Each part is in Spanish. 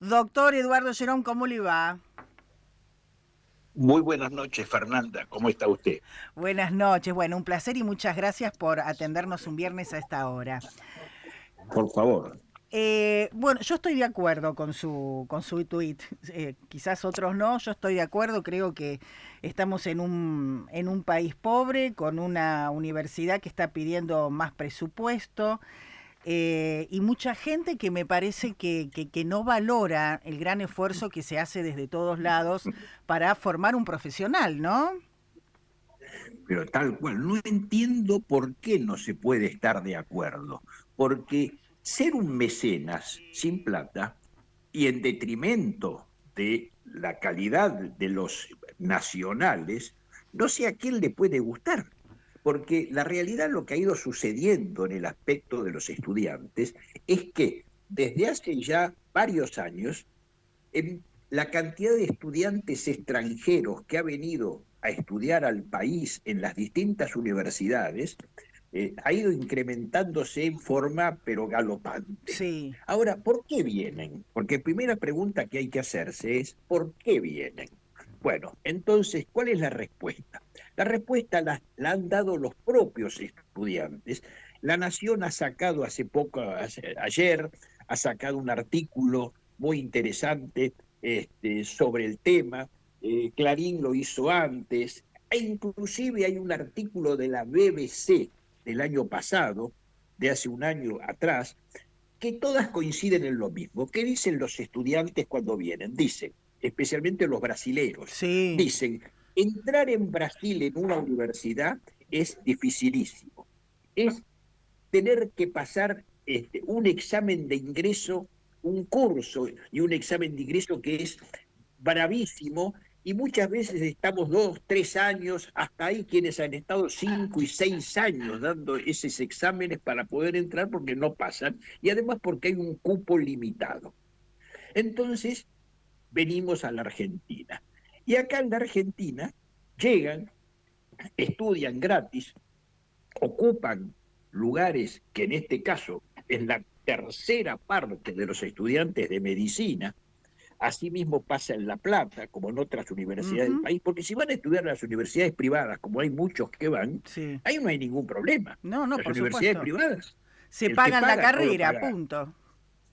Doctor Eduardo Gerón, ¿cómo le va? Muy buenas noches, Fernanda. ¿Cómo está usted? Buenas noches. Bueno, un placer y muchas gracias por atendernos un viernes a esta hora. Por favor. Bueno, yo estoy de acuerdo con su tuit. Quizás otros no, yo estoy de acuerdo. Creo que estamos en un país pobre, con una universidad que está pidiendo más presupuesto. Y mucha gente que me parece que no valora el gran esfuerzo que se hace desde todos lados para formar un profesional, ¿no? Pero tal cual, no entiendo por qué no se puede estar de acuerdo. Porque ser un mecenas sin plata y en detrimento de la calidad de los nacionales, no sé a quién le puede gustar. Porque la realidad, lo que ha ido sucediendo en el aspecto de los estudiantes es que desde hace ya varios años en la cantidad de estudiantes extranjeros que ha venido a estudiar al país en las distintas universidades ha ido incrementándose en forma pero galopante. Sí. Ahora, ¿por qué vienen? Porque primera pregunta que hay que hacerse es ¿por qué vienen? Bueno, entonces, ¿cuál es la respuesta? La respuesta la han dado los propios estudiantes. La Nación ha sacado hace poco, ayer, ha sacado un artículo muy interesante sobre el tema. Clarín lo hizo antes, e inclusive hay un artículo de la BBC del año pasado, de hace un año atrás, que todas coinciden en lo mismo. ¿Qué dicen los estudiantes cuando vienen? Dicen, especialmente los brasileros, Sí. dicen, entrar en Brasil en una universidad es dificilísimo. Es tener que pasar un examen de ingreso, un curso y un examen de ingreso que es bravísimo, y muchas veces estamos 2, 3 años, hasta ahí quienes han estado 5 y 6 años dando esos exámenes para poder entrar porque no pasan, y además porque hay un cupo limitado. Entonces, venimos a la Argentina. Y acá en la Argentina llegan, estudian gratis, ocupan lugares que en este caso es la tercera parte de los estudiantes de medicina. Asimismo pasa en La Plata, como en otras universidades del Ujú. país, porque si van a estudiar a las universidades privadas, como hay muchos que van, Sí. ahí no hay ningún problema. No, no, Las por universidades supuesto. privadas, Se el que pagan la paga no lo carrera, paga, punto.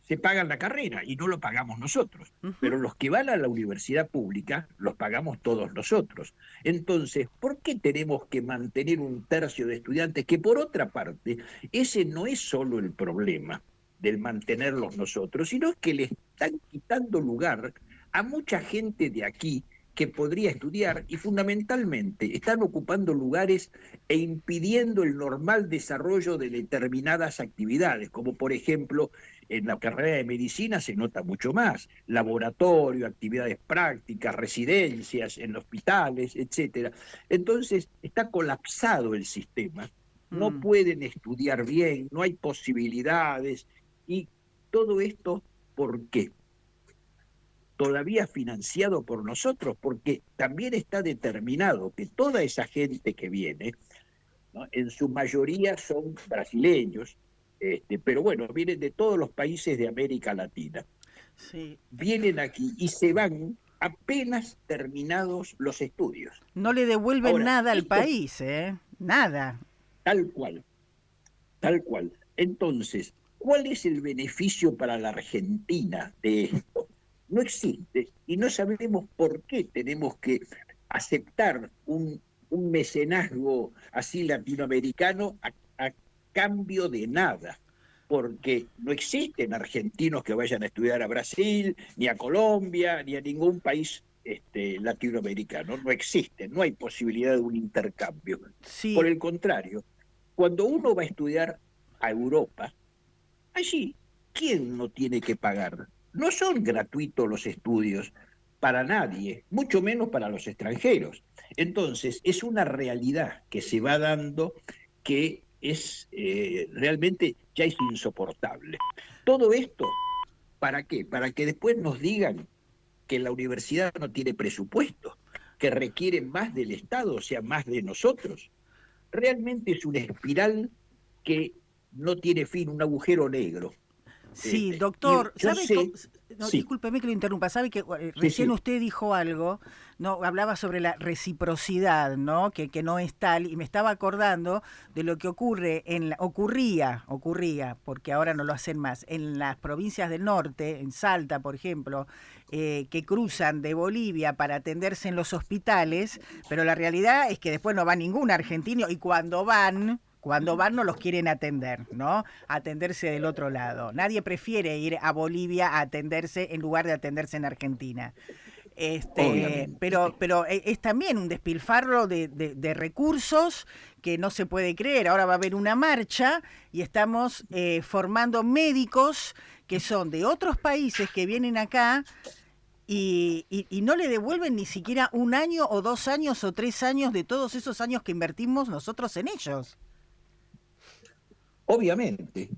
se pagan la carrera y no lo pagamos nosotros. Ujú. Pero los que van a la universidad pública los pagamos todos nosotros. Entonces, ¿por qué tenemos que mantener un tercio de estudiantes? Que por otra parte, ese no es solo el problema del mantenerlos nosotros, sino que le están quitando lugar a mucha gente de aquí que podría estudiar y fundamentalmente están ocupando lugares e impidiendo el normal desarrollo de determinadas actividades, como por ejemplo en la carrera de medicina se nota mucho más, laboratorio, actividades prácticas, residencias en hospitales, etcétera. Entonces está colapsado el sistema, no Mm. pueden estudiar bien, no hay posibilidades, y todo esto, ¿por qué? Todavía financiado por nosotros, porque también está determinado que toda esa gente que viene, ¿no? En su mayoría son brasileños, pero bueno, vienen de todos los países de América Latina. Sí. Vienen aquí y se van apenas terminados los estudios. No le devuelven Ahora, nada al esto país, ¿eh? Nada. tal cual, tal cual. Entonces, ¿cuál es el beneficio para la Argentina de esto? No existe y no sabemos por qué tenemos que aceptar un mecenazgo así latinoamericano a cambio de nada, porque no existen argentinos que vayan a estudiar a Brasil, ni a Colombia, ni a ningún país latinoamericano. No existe, no hay posibilidad de un intercambio. Por Sí. el contrario, cuando uno va a estudiar a Europa, allí, ¿quién no tiene que pagar? No son gratuitos los estudios para nadie, mucho menos para los extranjeros. Entonces, es una realidad que se va dando que es realmente ya es insoportable. Todo esto, ¿para qué? Para que después nos digan que la universidad no tiene presupuesto, que requiere más del Estado, o sea, más de nosotros. Realmente es una espiral que no tiene fin, un agujero negro. Sí, Y doctor, yo ¿sabe? sé, No, sí, discúlpeme que lo interrumpa, sabe que sí, recién sí, usted dijo algo, no, hablaba sobre la reciprocidad, ¿no? Que no es tal, y me estaba acordando de lo que ocurre ocurría, porque ahora no lo hacen más, en las provincias del norte, en Salta, por ejemplo, que cruzan de Bolivia para atenderse en los hospitales, pero la realidad es que después no va ningún argentino y cuando van no los quieren atender, ¿no? Atenderse del otro lado. Nadie prefiere ir a Bolivia a atenderse en lugar de atenderse en Argentina. obviamente. Pero es también un despilfarro de recursos que no se puede creer. Ahora va a haber una marcha y estamos formando médicos que son de otros países que vienen acá y no le devuelven ni siquiera un año o 2 años o 3 años de todos esos años que invertimos nosotros en ellos. Obviamente,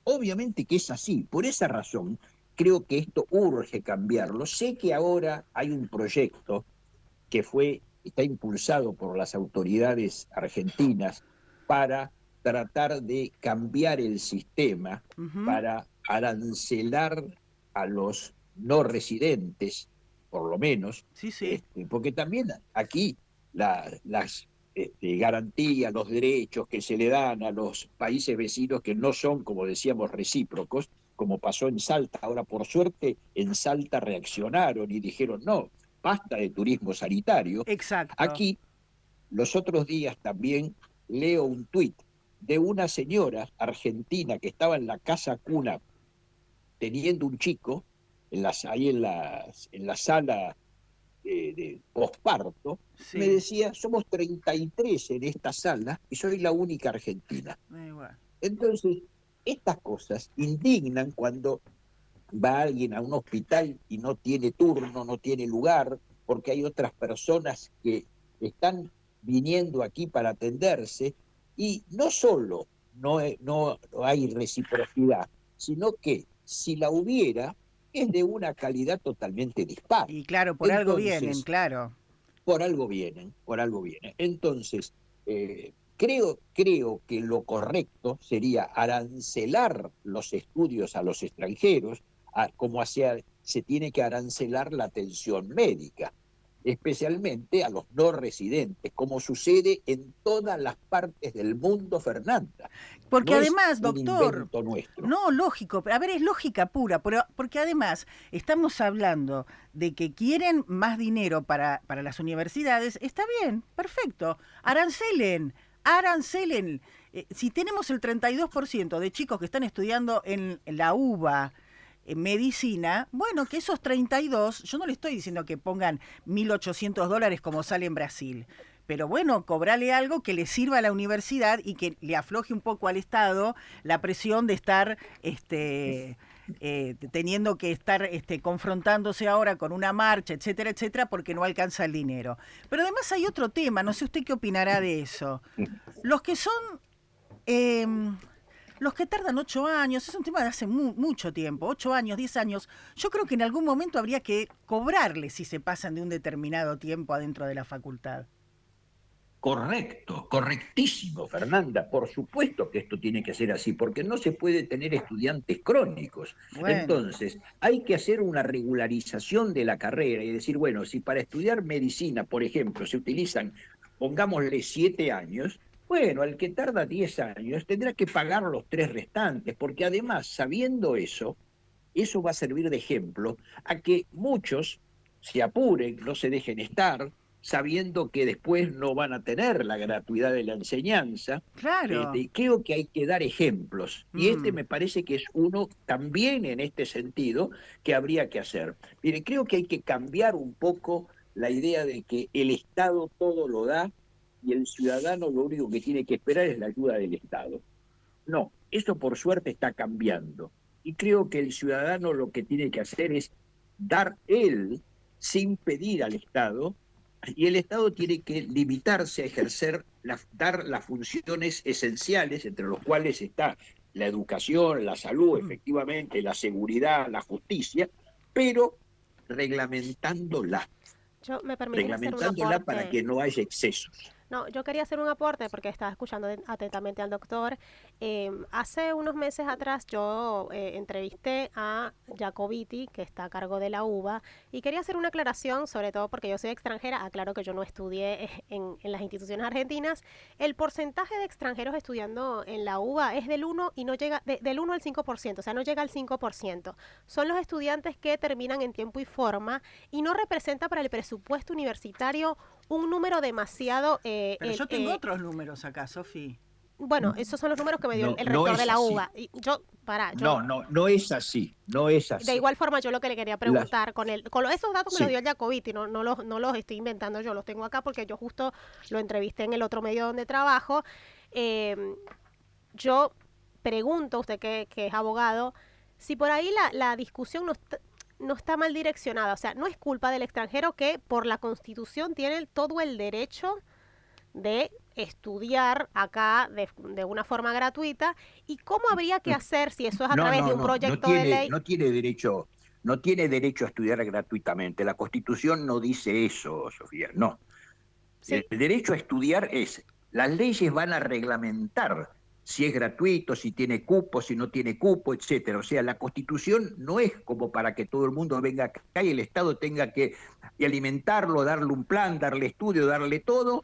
obviamente que es así. Por esa razón, creo que esto urge cambiarlo. Sé que ahora hay un proyecto que está impulsado por las autoridades argentinas para tratar de cambiar el sistema, Ujú. para arancelar a los no residentes, por lo menos, Sí, sí. porque también aquí las garantías, los derechos que se le dan a los países vecinos que no son, como decíamos, recíprocos, como pasó en Salta. Ahora, por suerte, en Salta reaccionaron y dijeron, no, basta de turismo sanitario. Exacto. Aquí, los otros días también leo un tuit de una señora argentina que estaba en la casa cuna teniendo un chico, ahí en la sala de posparto, me Sí. decía, somos 33 en esta sala y soy la única argentina. Bueno. Entonces, estas cosas indignan cuando va alguien a un hospital y no tiene turno, no tiene lugar, porque hay otras personas que están viniendo aquí para atenderse, y no solo no hay reciprocidad, sino que si la hubiera, es de una calidad totalmente dispar. Y claro, por algo vienen, Entonces, claro. por algo vienen, por algo vienen. Entonces, creo que lo correcto sería arancelar los estudios a los extranjeros, como se tiene que arancelar la atención médica, especialmente a los no residentes, como sucede en todas las partes del mundo, Fernanda. Porque No es además, un doctor, invento nuestro. no, lógico, a ver, es lógica pura, pero porque además estamos hablando de que quieren más dinero para las universidades, está bien, perfecto, arancelen. Si tenemos el 32% de chicos que están estudiando en la UBA, en medicina, bueno, que esos 32, yo no le estoy diciendo que pongan $1.800 como sale en Brasil, pero bueno, cobrale algo que le sirva a la universidad y que le afloje un poco al Estado la presión de estar teniendo que estar confrontándose ahora con una marcha, etcétera, etcétera, porque no alcanza el dinero. Pero además hay otro tema, no sé usted qué opinará de eso. Los que son eh, los que tardan 8 años, es un tema de hace mucho tiempo, 8 años, 10 años. Yo creo que en algún momento habría que cobrarles si se pasan de un determinado tiempo adentro de la facultad. Correcto, correctísimo, Fernanda. Por supuesto que esto tiene que ser así, porque no se puede tener estudiantes crónicos. Bueno, Entonces, hay que hacer una regularización de la carrera y decir, bueno, si para estudiar medicina, por ejemplo, se utilizan, pongámosle 7 años, bueno, al que tarda 10 años tendrá que pagar los 3 restantes, porque además, sabiendo eso va a servir de ejemplo a que muchos se apuren, no se dejen estar, sabiendo que después no van a tener la gratuidad de la enseñanza. claro. Creo que hay que dar ejemplos y este Mm. me parece que es uno también en este sentido que habría que hacer. Mire, creo que hay que cambiar un poco la idea de que el Estado todo lo da y el ciudadano lo único que tiene que esperar es la ayuda del Estado. No, eso por suerte está cambiando. Y creo que el ciudadano lo que tiene que hacer es dar él sin pedir al Estado, y el Estado tiene que limitarse a ejercer, dar las funciones esenciales, entre los cuales está la educación, la salud, Mm. efectivamente, la seguridad, la justicia, pero reglamentándola, Yo me permitís hacer un reglamentándola para aporte. que no haya excesos. No, yo quería hacer un aporte porque estaba escuchando atentamente al doctor. Hace unos meses atrás yo entrevisté a Jacobiti, que está a cargo de la UBA, y quería hacer una aclaración, sobre todo porque yo soy extranjera, aclaro que yo no estudié en las instituciones argentinas. El porcentaje de extranjeros estudiando en la UBA es del 1 y no llega, del 1 al 5%, o sea, no llega al 5%. Son los estudiantes que terminan en tiempo y forma y no representa para el presupuesto universitario un número demasiado... Pero yo tengo otros números acá, Sofi. bueno, esos son los números que me dio No, el no rector de es la así. UBA. Y yo, No, no, no es así. No es de así. igual forma, yo lo que le quería Las, preguntar, esos datos me los dio sí. el Jacobiti, no los estoy inventando yo, los tengo acá porque yo justo lo entrevisté en el otro medio donde trabajo. Eh, yo pregunto, usted que es abogado, si por ahí la discusión no está mal direccionada. O sea, no es culpa del extranjero que por la Constitución tiene todo el derecho de estudiar acá de una forma gratuita y cómo habría que hacer si eso es a No, través de no, un no, proyecto de ley. no tiene derecho, no tiene derecho a estudiar gratuitamente. La Constitución no dice eso, Sofía, no. Sí, El derecho a estudiar es, las leyes van a reglamentar si es gratuito, si tiene cupo, si no tiene cupo, etcétera. O sea, la Constitución no es como para que todo el mundo venga acá y el Estado tenga que alimentarlo, darle un plan, darle estudio, darle todo.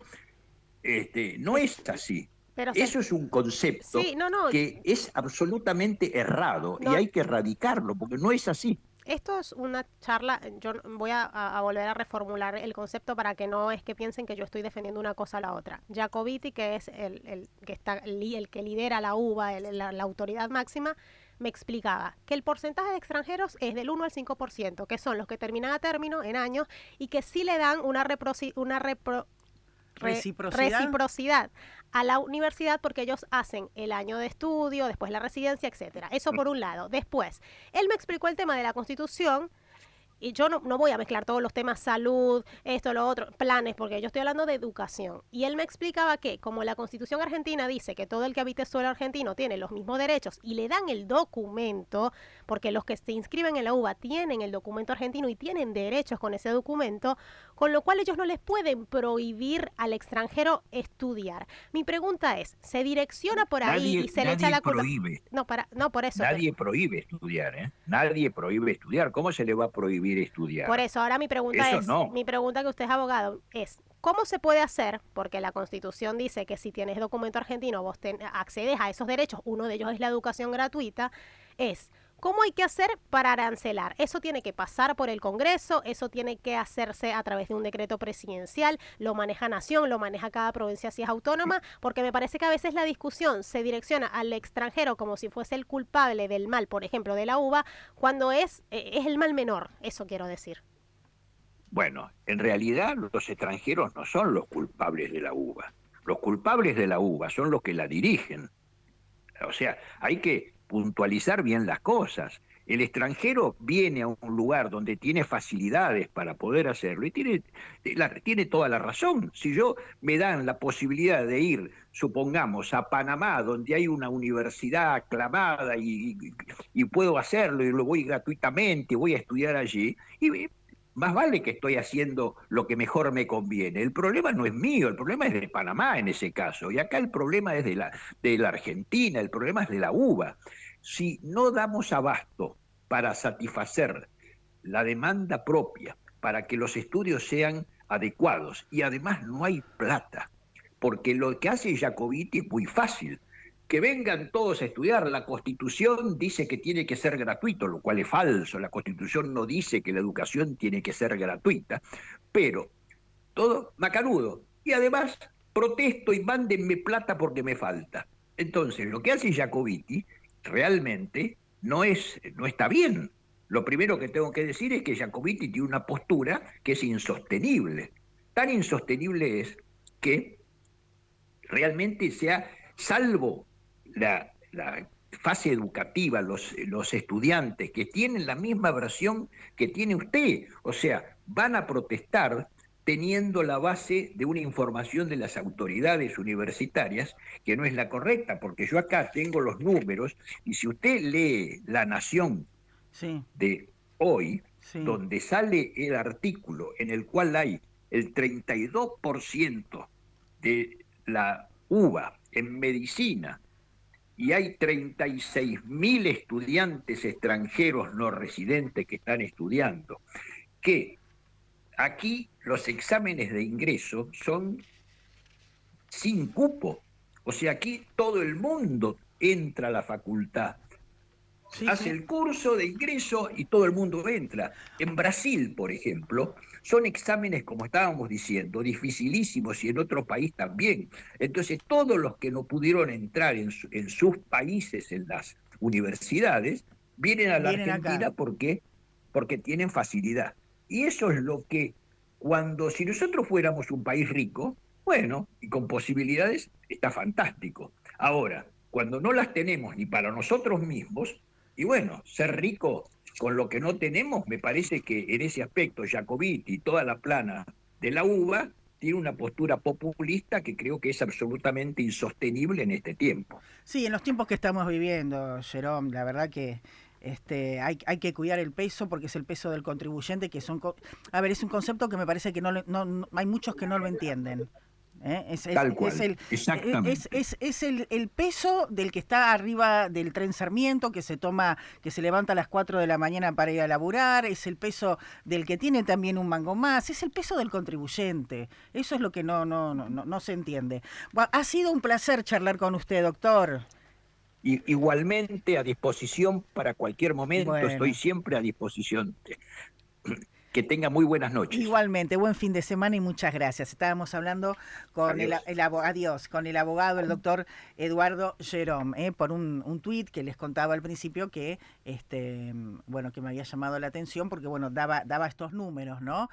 No es, es así. pero Eso es un concepto sí, no, no, que es absolutamente errado y no, hay que erradicarlo porque no es así. esto es una charla, yo voy a volver a reformular el concepto para que no es que piensen que yo estoy defendiendo una cosa a la otra. Jacobiti, que es el que está el que lidera la UBA, la autoridad máxima, me explicaba que el porcentaje de extranjeros es del 1 al 5%, que son los que terminan a término en años y que sí le dan ¿Reciprocidad? reciprocidad a la universidad porque ellos hacen el año de estudio, después la residencia, etcétera. Eso por un lado. Después, él me explicó el tema de la Constitución y yo no voy a mezclar todos los temas salud, esto, lo otro, planes, porque yo estoy hablando de educación. Y él me explicaba que como la Constitución argentina dice que todo el que habite suelo argentino tiene los mismos derechos y le dan el documento, porque los que se inscriben en la UBA tienen el documento argentino y tienen derechos con ese documento, con lo cual ellos no les pueden prohibir al extranjero estudiar. Mi pregunta es, ¿se direcciona por ahí y se le echa Nadie la culpa? prohíbe, No, por eso, pero nadie prohíbe estudiar, ¿eh? Nadie prohíbe estudiar. ¿Cómo se le va a prohibir por estudiar? eso, ahora Eso no. mi pregunta que usted es abogado es, ¿cómo se puede hacer? Porque la Constitución dice que si tienes documento argentino vos accedes a esos derechos, uno de ellos es la educación gratuita, es, ¿cómo hay que hacer para arancelar? Eso tiene que pasar por el Congreso, eso tiene que hacerse a través de un decreto presidencial, lo maneja Nación, lo maneja cada provincia si es autónoma, porque me parece que a veces la discusión se direcciona al extranjero como si fuese el culpable del mal, por ejemplo, de la uva, cuando es el mal menor, eso quiero decir. Bueno, en realidad los extranjeros no son los culpables de la uva. Los culpables de la uva son los que la dirigen. O sea, hay que puntualizar bien las cosas. El extranjero viene a un lugar donde tiene facilidades para poder hacerlo y tiene toda la razón. Si yo me dan la posibilidad de ir, supongamos, a Panamá, donde hay una universidad aclamada y puedo hacerlo y lo voy gratuitamente, voy a estudiar allí, y más vale que estoy haciendo lo que mejor me conviene. El problema no es mío, el problema es de Panamá en ese caso. Y acá el problema es de la Argentina, el problema es de la uva. Si no damos abasto para satisfacer la demanda propia, para que los estudios sean adecuados, y además no hay plata, porque lo que hace Jacobiti es muy fácil. Que vengan todos a estudiar. La Constitución dice que tiene que ser gratuito, lo cual es falso. La Constitución no dice que la educación tiene que ser gratuita, pero todo macanudo. Y además protesto y mándenme plata porque me falta. Entonces, lo que hace Jacobiti realmente no está bien. Lo primero que tengo que decir es que Jacobiti tiene una postura que es insostenible. Tan insostenible es que realmente sea, salvo la fase educativa, los estudiantes que tienen la misma versión que tiene usted, o sea, van a protestar teniendo la base de una información de las autoridades universitarias que no es la correcta, porque yo acá tengo los números y si usted lee La Nación Sí, de hoy, sí. donde sale el artículo en el cual hay el 32% de la uva en medicina y hay 36.000 estudiantes extranjeros no residentes que están estudiando, que aquí los exámenes de ingreso son sin cupo. O sea, aquí todo el mundo entra a la facultad. Sí, hace el curso de ingreso y todo el mundo entra. En Brasil, por ejemplo, son exámenes, como estábamos diciendo, dificilísimos y en otro país también. Entonces, todos los que no pudieron entrar en sus países, en las universidades, vienen a la Argentina porque tienen facilidad. Y eso es lo que, si nosotros fuéramos un país rico, bueno, y con posibilidades, está fantástico. Ahora, cuando no las tenemos ni para nosotros mismos, y bueno, ser rico con lo que no tenemos, me parece que en ese aspecto Jacobiti y toda la plana de la uva tiene una postura populista que creo que es absolutamente insostenible en este tiempo. Sí, en los tiempos que estamos viviendo, Jerome, la verdad que hay que cuidar el peso porque es el peso del contribuyente, que a ver, es un concepto que me parece que no hay muchos que no lo entienden. Tal cual, exactamente. Es el peso del que está arriba del tren Sarmiento, que se levanta a las 4 de la mañana para ir a laburar, es el peso del que tiene también un mango más, es el peso del contribuyente. Eso es lo que no se entiende. Ha sido un placer charlar con usted, doctor. Igualmente a disposición para cualquier momento, bueno. Estoy siempre a disposición. Que tenga muy buenas noches. Igualmente, buen fin de semana y muchas gracias. Estábamos hablando con con el abogado, el doctor Eduardo Jerome, por un tuit que les contaba al principio que, que me había llamado la atención porque, daba estos números, ¿no?